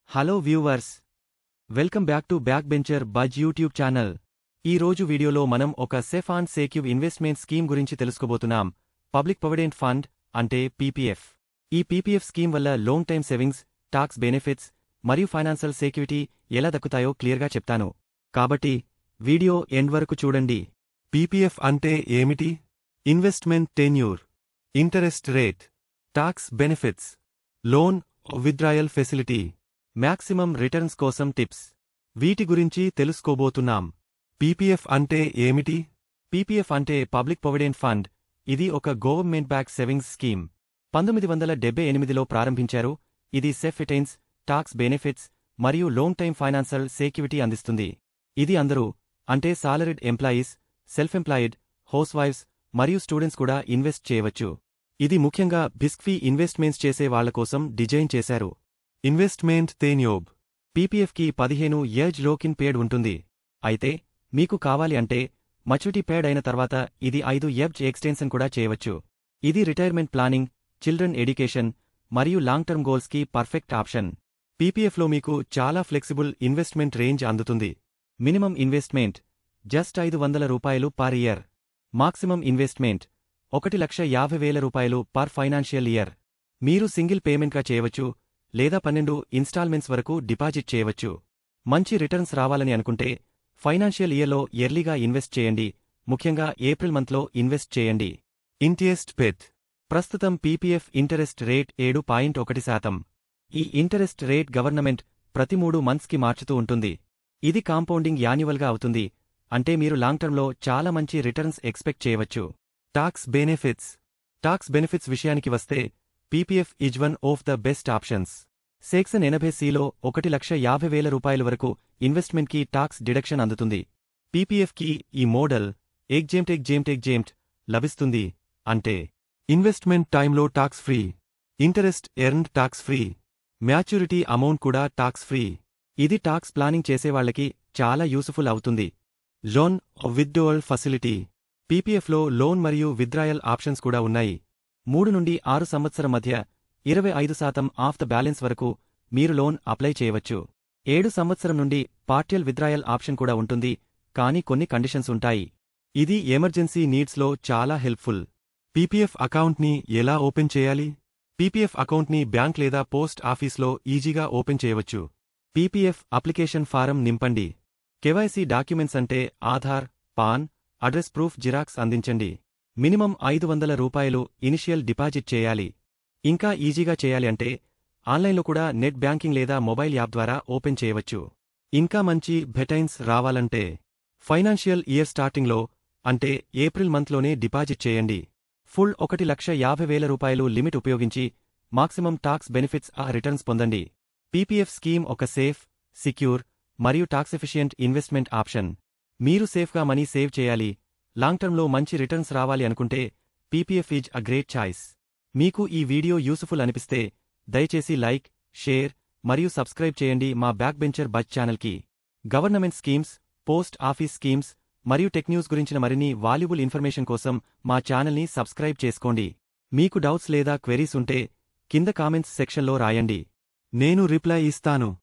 Hello viewers, welcome back to back bencher buzz YouTube channel. ఈ రోజు వీడియోలో మనం ఒక safe and secure investment scheme గురించి తెలుసుకోబోతున్నాం. పబ్లిక్ ప్రొవిడెంట్ ఫండ్ అంటే పీపీఎఫ్. ఈ పీపీఎఫ్ స్కీమ్ వల్ల long time savings, talks benefits మరియు ఫైనాన్షియల్ సెక్యూరిటీ ఎలా దక్కుతాయో క్లియర్గా చెప్తాను. కాబట్టి వీడియో ఎండ్ వరకు చూడండి. పీపీఎఫ్ అంటే ఏమిటి? Investment tenure, interest rate, talks benefits, loan withdrawal facility, maximum returns కోసం టిప్స్, వీటి గురించి తెలుసుకోబోతున్నాం. పీపీఎఫ్ అంటే ఏమిటి? పీపీఎఫ్ అంటే పబ్లిక్ ప్రొవిడెంట్ ఫండ్. ఇది ఒక గవర్నమెంట్ బ్యాక్ సేవింగ్స్ స్కీమ్. 1978లో ప్రారంభించారు. ఇది సేఫ్ రిటైన్స్, టాక్స్ బెనిఫిట్స్ మరియు లాంగ్ టైమ్ ఫైనాన్షియల్ సెక్యూరిటీ అందిస్తుంది. ఇది అందరూ అంటే సాలరీడ్ ఎంప్లాయీస్, సెల్ఫ్ ఎంప్లాయిడ్, హౌస్ వైఫ్స్ మరియు స్టూడెంట్స్ కూడా ఇన్వెస్ట్ చేయవచ్చు. ఇది ముఖ్యంగా బిస్క్ఫీ ఇన్వెస్ట్మెంట్స్ చేసే వాళ్ల కోసం డిజైన్ చేశారు. Investment tenure. పీపీఎఫ్కి 15 ఏజ్ లోకిన్ పీరియడ్ ఉంటుంది. అయితే మీకు కావాలి అంటే మచ్యూరిటీ పీరియడ్ అయిన తర్వాత ఇది 5 ఏజ్ ఎక్స్టెన్షన్ కూడా చేయవచ్చు. ఇది రిటైర్మెంట్ ప్లానింగ్, చిల్డ్రన్ ఎడ్యుకేషన్ మరియు లాంగ్ టర్మ్ గోల్స్కి పర్ఫెక్ట్ ఆప్షన్. పీపీఎఫ్లో మీకు చాలా ఫ్లెక్సిబుల్ ఇన్వెస్ట్మెంట్ రేంజ్ అందుతుంది. Minimum investment just ₹500 per year. Maximum investment ₹1,50,000 per financial year. మీరు సింగిల్ పేమెంట్గా చేయవచ్చు లేదా 12 ఇన్స్టాల్మెంట్స్ వరకు డిపాజిట్ చేయవచ్చు. మంచి రిటర్న్స్ రావాలని అనుకుంటే ఫైనాన్షియల్ ఇయర్లో ఎర్లీగా ఇన్వెస్ట్ చేయండి. ముఖ్యంగా ఏప్రిల్ మంత్లో ఇన్వెస్ట్ చేయండి. Interest rate. ప్రస్తుతం పీపీఎఫ్ ఇంటరెస్ట్ రేట్ 7.1%. ఈ ఇంటరెస్ట్ రేట్ గవర్నమెంట్ ప్రతి 3 మంత్స్కి మార్చుతూ ఉంటుంది. ఇది కాంపౌండింగ్ యాన్యువల్గా అవుతుంది. అంటే మీరు లాంగ్ టర్మ్లో చాలా మంచి రిటర్న్స్ ఎక్స్పెక్ట్ చేయవచ్చు. Tax benefits. టాక్స్ బెనిఫిట్స్ విషయానికి వస్తే PPF is one of the best options. Section 80(c)లో ₹1,50,000 వరకు ఇన్వెస్ట్మెంట్కి టాక్స్ డిడక్షన్ అందుతుంది. పీపీఎఫ్కి ఈ మోడల్ ఎగ్జెంప్ట్ లభిస్తుంది. అంటే ఇన్వెస్ట్మెంట్ టైంలో tax free, interest earned tax free, maturity amount కూడా టాక్స్ ఫ్రీ. ఇది టాక్స్ ప్లానింగ్ చేసేవాళ్లకి చాలా యూసుఫుల్ అవుతుంది. Loan withdrawal facility. పీపీఎఫ్లో లోన్ మరియు విత్డ్రాయల్ ఆప్షన్స్ కూడా ఉన్నాయి. 3 నుండి 6 సంవత్సరం మధ్య 25% ఆఫ్ ద బ్యాలెన్స్ వరకు మీరు లోన్ అప్లై చేయవచ్చు. 7 సంవత్సరం నుండి పార్టియల్ విత్డ్రాయల్ ఆప్షన్ కూడా ఉంటుంది, కానీ కొన్ని కండిషన్స్ ఉంటాయి. ఇది ఎమర్జెన్సీ నీడ్స్లో చాలా హెల్ప్ఫుల్. పీపీఎఫ్ అకౌంట్ని ఎలా ఓపెన్ చేయాలి? పీపీఎఫ్ అకౌంట్ని బ్యాంక్ లేదా పోస్ట్ ఆఫీస్లో ఈజీగా ఓపెన్ చేయవచ్చు. పీపీఎఫ్ అప్లికేషన్ ఫారం నింపండి. కేవైసీ డాక్యుమెంట్స్ అంటే Aadhaar, pan, address proof xerox అందించండి. మినిమం ₹500 ఇనిషియల్ డిపాజిట్ చేయాలి. ఇంకా ఈజీగా చేయాలి అంటే ఆన్లైన్లో కూడా నెట్ బ్యాంకింగ్ లేదా మొబైల్ యాప్ ద్వారా ఓపెన్ చేయవచ్చు. ఇంకా మంచి బెటైన్స్ రావాలంటే ఫైనాన్షియల్ ఇయర్ స్టార్టింగ్లో అంటే ఏప్రిల్ మంత్లోనే డిపాజిట్ చేయండి. ఫుల్ ₹1,50,000 లిమిట్ ఉపయోగించి మాక్సిమం టాక్స్ బెనిఫిట్స్ రిటర్న్స్ పొందండి. పీపీఎఫ్ స్కీమ్ ఒక సేఫ్, సెక్యూర్ మరియు టాక్స్ ఎఫిషియెంట్ ఇన్వెస్ట్మెంట్ ఆప్షన్. మీరు సేఫ్గా మనీ సేవ్ చేయాలి, లాంగ్ టర్మ్లో మంచి రిటర్న్స్ రావాలి అనుకుంటే PPF is a great choice. మీకు ఈ వీడియో యూసుఫుల్ అనిపిస్తే దయచేసి లైక్, షేర్ మరియు సబ్స్క్రైబ్ చేయండి మా బ్యాక్ బెంచర్ బజ్ ఛానల్కి. Government schemes, post office schemes మరియు టెక్ న్యూస్ గురించిన మరిన్ని వాల్యుబుల్ ఇన్ఫర్మేషన్ కోసం మా ఛానల్ని సబ్స్క్రైబ్ చేసుకోండి. మీకు డౌట్స్ లేదా క్వెరీస్ ఉంటే కింద కామెంట్స్ సెక్షన్లో రాయండి. నేను రిప్లై ఇస్తాను.